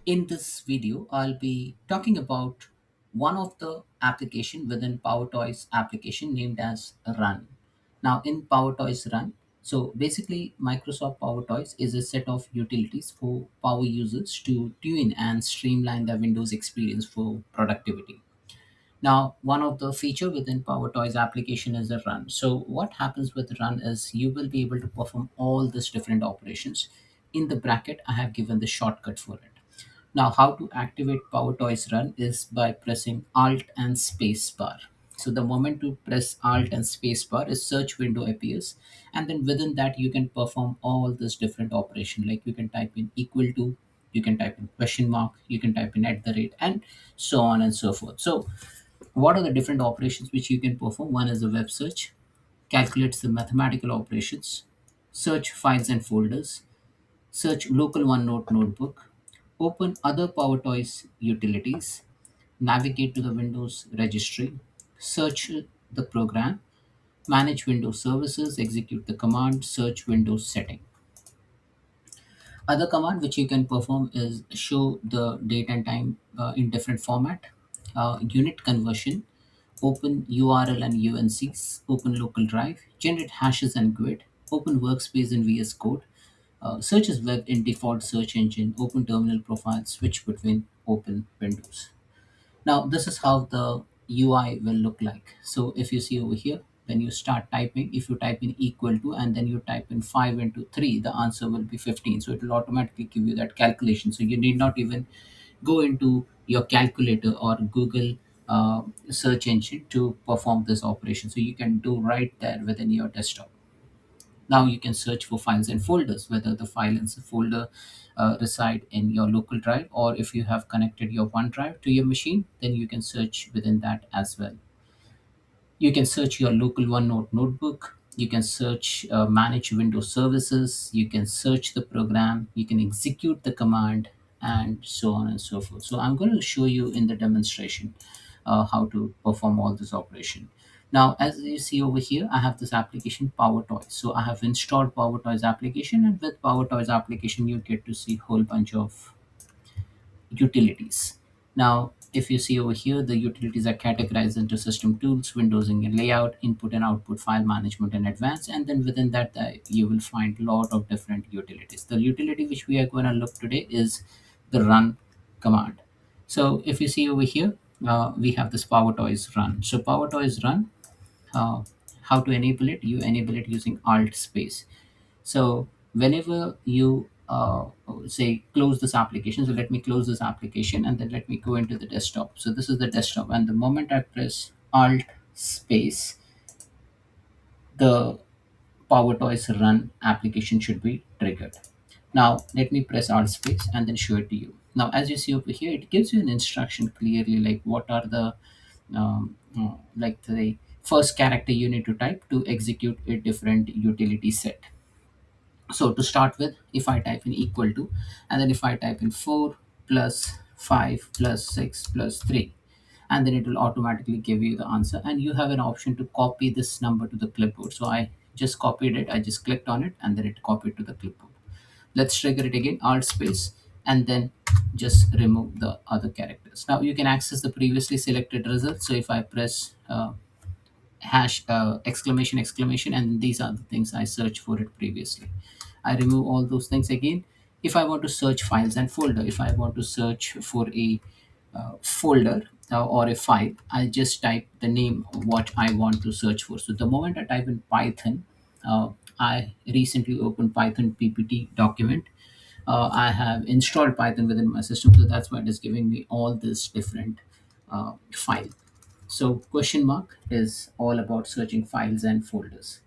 In this video, I'll be talking about one of the application within PowerToys application named as Run. Now, in PowerToys Run, so basically Microsoft PowerToys is a set of utilities for power users to tune and streamline their Windows experience for productivity. Now, one of the feature within PowerToys application is the run. So what happens with run is you will be able to perform all these different operations. In the bracket, I have given the shortcut for it. Now, how to activate PowerToys Run is by pressing Alt and Space Bar. So the moment you press Alt and Space Bar, a search window appears, and then within that you can perform all this different operation. Like you can type in equal to, you can type in question mark, you can type in at the rate, and so on and so forth. So what are the different operations which you can perform? One is a web search, calculates the mathematical operations, search files and folders, search local OneNote notebook, open other PowerToys utilities, navigate to the Windows registry, search the program, manage Windows services, execute the command, search Windows setting. Other command which you can perform is show the date and time in different format, unit conversion, open URL and UNCs, open local drive, generate hashes and grid, open workspace in VS Code, search as web in default search engine, open terminal profile, switch between open windows. Now, this is how the UI will look like. So if you see over here, when you start typing, if you type in equal to and then you type in 5 into 3, the answer will be 15. So it will automatically give you that calculation. So you need not even go into your calculator or Google search engine to perform this operation. So you can do right there within your desktop. Now you can search for files and folders, whether the file and folder reside in your local drive, or if you have connected your OneDrive to your machine, then you can search within that as well. You can search your local OneNote notebook. You can search, manage Windows services. You can search the program. You can execute the command, and so on and so forth. So I'm going to show you in the demonstration how to perform all this operation. Now, as you see over here, I have this application PowerToys. So I have installed PowerToys application, and with PowerToys application, you get to see whole bunch of utilities. Now, if you see over here, the utilities are categorized into system tools, windowsing and layout, input and output, file management and advanced. And then within that, you will find a lot of different utilities. The utility which we are going to look today is the run command. So if you see over here, we have this PowerToys run. So PowerToys run, uh, how to enable it? You enable it using Alt space. So whenever you say close this application, so let me close this application and then let me go into the desktop. So this is the desktop, and the moment I press Alt space, the PowerToys Run application should be triggered. Now let me press Alt space and then show it to you. Now as you see over here, it gives you an instruction clearly, like what are the like the first character you need to type to execute a different utility set. So to start with, if I type in equal to, and then if I type in 4 plus 5 plus 6 plus 3, and then it will automatically give you the answer, and you have an option to copy this number to the clipboard. So I just copied it, I just clicked on it, and then it copied to the clipboard. Let's trigger it again, Alt space, and then just remove the other characters. Now you can access the previously selected result. So if I press hash exclamation exclamation, and these are the things I searched for it previously, I remove all those things again. If I want to search files and folder, if I want to search for a folder or a file, I just type the name what I want to search for. So the moment I type in Python, I recently opened Python PPT document. I have installed Python within my system, so that's why it is giving me all this different file. So question mark is all about searching files and folders.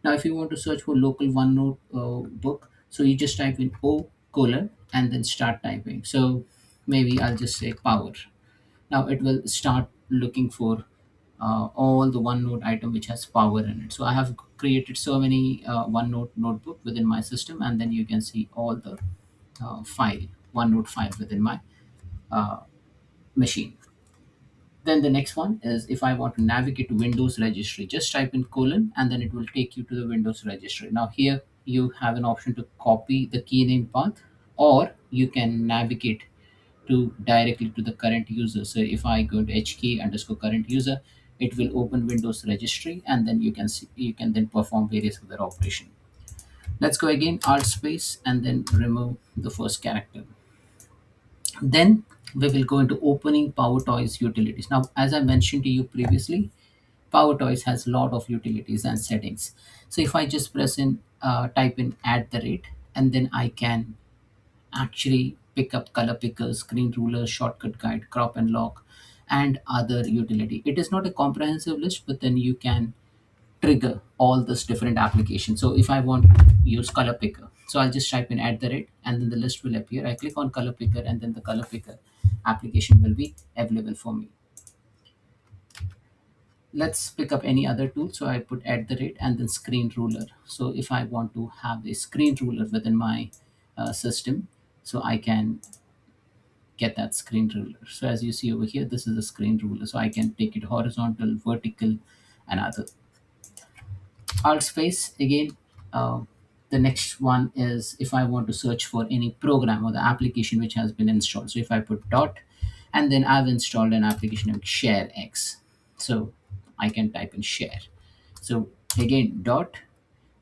Now, if you want to search for local OneNote book, so you just type in O colon and then start typing. So maybe I'll just say power. Now it will start looking for all the OneNote item which has power in it. So I have created so many OneNote notebook within my system, and then you can see all the file OneNote file within my uh, machine. Then the next one is if I want to navigate to Windows Registry, just type in colon and then it will take you to the Windows Registry. Now here you have an option to copy the key name path, or you can navigate. to directly to the current user. So if I go to hk underscore current user, it will open Windows Registry, and then you can then perform various other operation. Let's go again, alt space, and then remove the first character. Then we will go into opening PowerToys utilities. Now, as I mentioned to you previously, PowerToys has a lot of utilities and settings. So if I just press in, type in at the rate, and then I can actually pick up color picker, screen ruler, shortcut guide, crop and lock, and other utility. It is not a comprehensive list, but then you can trigger all this different applications. So if I want to use color picker, so I'll just type in at the rate, and then the list will appear. I click on color picker, and then the color picker application will be available for me. Let's pick up any other tool. So I put at the rate and then screen ruler. So if I want to have a screen ruler within my system, so I can get that screen ruler. So as you see over here, this is a screen ruler. So I can take it horizontal, vertical, and other. Alt space again. The next one is if I want to search for any program or the application which has been installed. So if I put dot, and then I've installed an application named share x, so I can type in share. So again dot,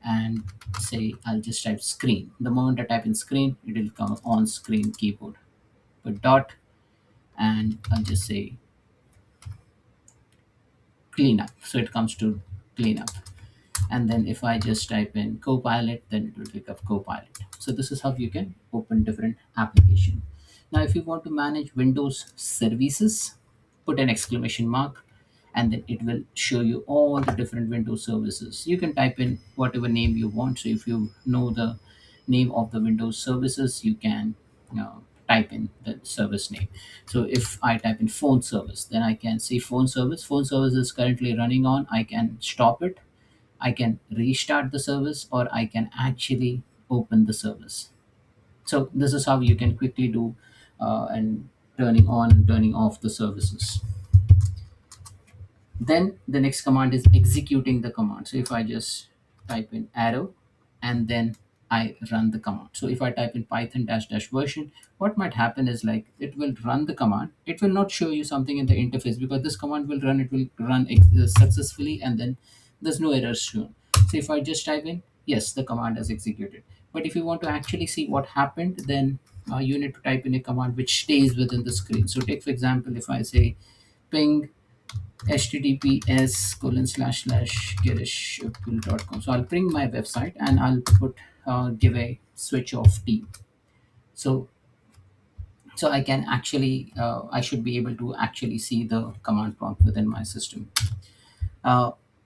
and say I'll just type screen. The moment I type in screen, it will come on screen keyboard. Put dot, and I'll just say cleanup. So it comes to cleanup. And then if I just type in Copilot, then it will pick up Copilot. So this is how you can open different application. Now, if you want to manage Windows services, put an exclamation mark, and then it will show you all the different Windows services. You can type in whatever name you want. So if you know the name of the Windows services, you can type in the service name. So if I type in phone service, then I can see phone service. Phone service is currently running on. I can stop it, I can restart the service, or I can actually open the service. So this is how you can quickly do and turning on and turning off the services. Then the next command is executing the command. So if I just type in arrow, and then I run the command. So if I type in python dash dash version, what might happen is like it will run the command. It will not show you something in the interface because this command will run, it will run successfully, and then there's no errors shown. So if I just type in, yes, the command is executed. But if you want to actually see what happened, then you need to type in a command which stays within the screen. So take for example, if I say ping https colon slash slash girishuppal.com. So I'll bring my website, and I'll put give a switch of t. So I can actually I should be able to actually see the command prompt within my system.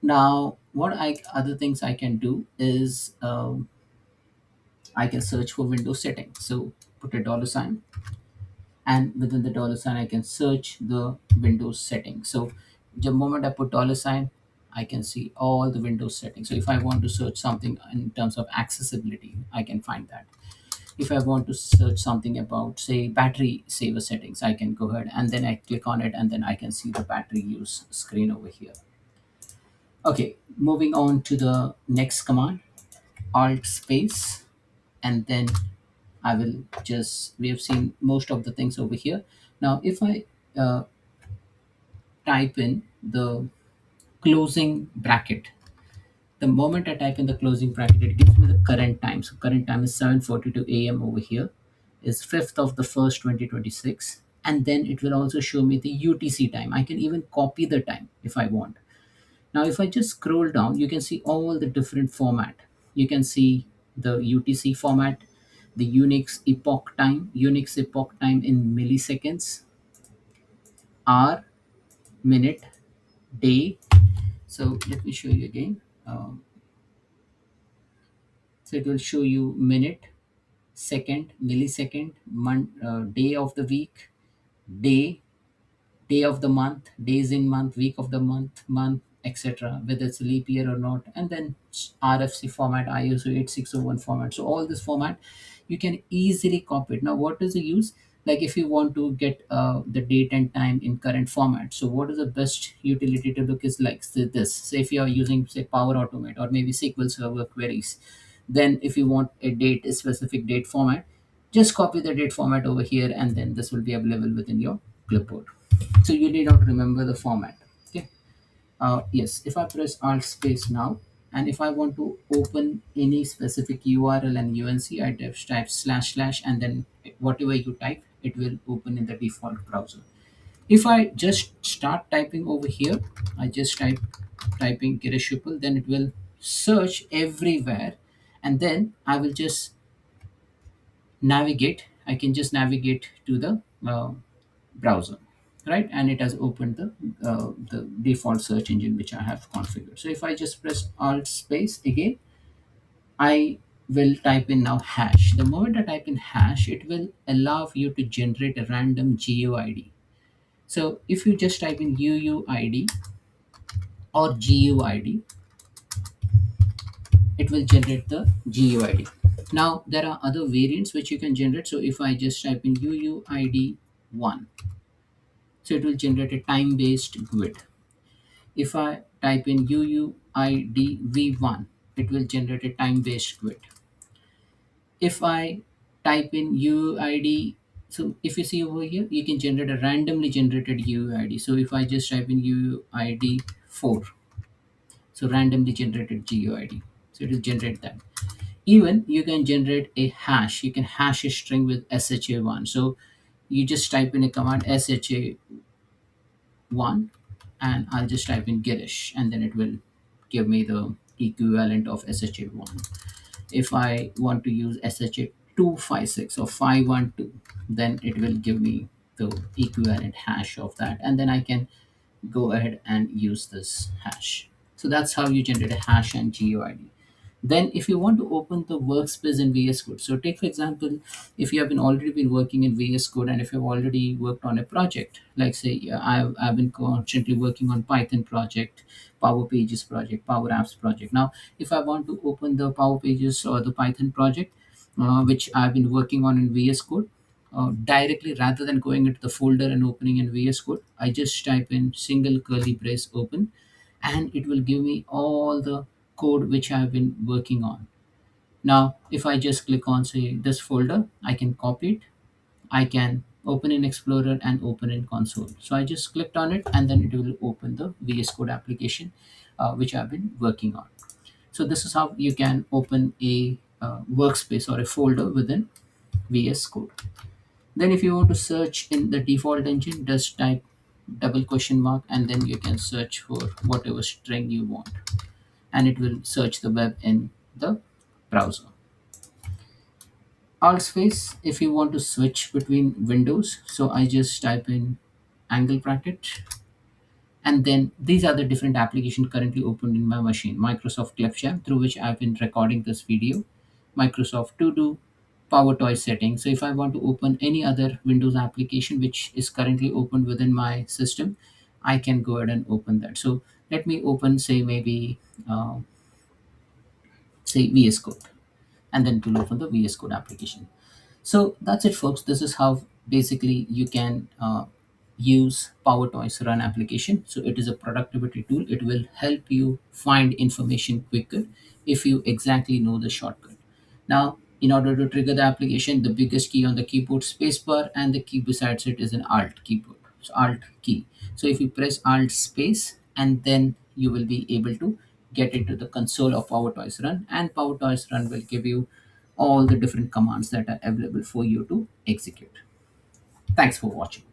Now what I other things I can do is I can search for Windows settings. So put a dollar sign, and within the dollar sign I can search the Windows settings. So the moment I put dollar sign, I can see all the Windows settings. So if I want to search something in terms of accessibility, I can find that. If I want to search something about, say, battery saver settings, I can go ahead and then I click on it, and then I can see the battery use screen over here. Okay, moving on to the next command, alt space, and then I will just, we have seen most of the things over here. Now, if I uh, type in the closing bracket, the moment I type in the closing bracket, it gives me the current time. So current time is 7:42 a.m. over here, is 5th of the 1st, 2026. And then it will also show me the UTC time. I can even copy the time if I want. Now, if I just scroll down, you can see all the different format. You can see the UTC format, the Unix epoch time in milliseconds, hour, minute, day. So let me show you again. So it will show you minute, second, millisecond, month, day of the week, day, day of the month, days in month, week of the month, etc., whether it's a leap year or not, and then RFC format, ISO 8601 format. So all this format, you can easily copy it. Now, what is the use? Like if you want to get the date and time in current format, so what is the best utility to look is like this. Say if you are using, say, Power Automate or maybe SQL Server queries, then if you want a date, a specific date format, Just copy the date format over here, and then this will be available within your clipboard. So you need not remember the format. Okay. Yes, if I press Alt space now, and if I want to open any specific URL and UNC, I just type slash slash, and then whatever you type, it will open in the default browser. If I just start typing over here, I just typing Girish Uppal, then it will search everywhere, and then I will just navigate. I can just navigate to the browser, right? And it has opened the default search engine which I have configured. So if I just press Alt space again, I will type in now hash. The moment I type in hash, it will allow you to generate a random GUID. So if you just type in UUID or GUID, it will generate the GUID. Now there are other variants which you can generate. So if I just type in UUID1, so it will generate a time-based grid. If I type in UUIDV1, it will generate a time-based grid. If I type in UUID, so if you see over here, you can generate a randomly generated UUID. So if I just type in UUID4, so randomly generated GUID, so it will generate that. Even you can generate a hash. You can hash a string with SHA1. So you just type in a command SHA1, and I'll just type in Girish, and then it will give me the equivalent of SHA1. If I want to use SHA256 or 512, then it will give me the equivalent hash of that, and then I can go ahead and use this hash. So that's how you generate a hash and GUID. Then if you want to open the workspace in VS Code, so take for example, if you have been already been working in VS Code, and if you've already worked on a project, like say I've been constantly working on Python project, Power Pages project, Power Apps project. Now if I want to open the Power Pages or the Python project, which I've been working on in VS Code, directly, rather than going into the folder and opening in VS Code, I just type in single curly brace open, and it will give me all the code which I've been working on. Now, if I just click on say this folder, I can copy it. I can open in Explorer and open in console. So I just clicked on it, and then it will open the VS Code application which I've been working on. So this is how you can open a workspace or a folder within VS Code. Then if you want to search in the default engine, just type double question mark, and then you can search for whatever string you want, and it will search the web in the browser. Alt space if you want to switch between windows. So I just type in angle bracket, and then these are the different applications currently open in my machine. Microsoft Clipchamp, through which I've been recording this video, Microsoft To Do, PowerToys settings. So if I want to open any other Windows application which is currently open within my system, I can go ahead and open that. So let me open say maybe say VS Code, and then it will open the VS Code application. So that's it, folks. This is how basically you can use PowerToys Run application. So it is a productivity tool. It will help you find information quicker if you exactly know the shortcut. Now, in order to trigger the application, the biggest key on the keyboard spacebar, and the key besides it is an Alt keyboard. So Alt key. So if you press Alt space, and then you will be able to get into the console of PowerToys Run, and PowerToys Run will give you all the different commands that are available for you to execute. Thanks for watching.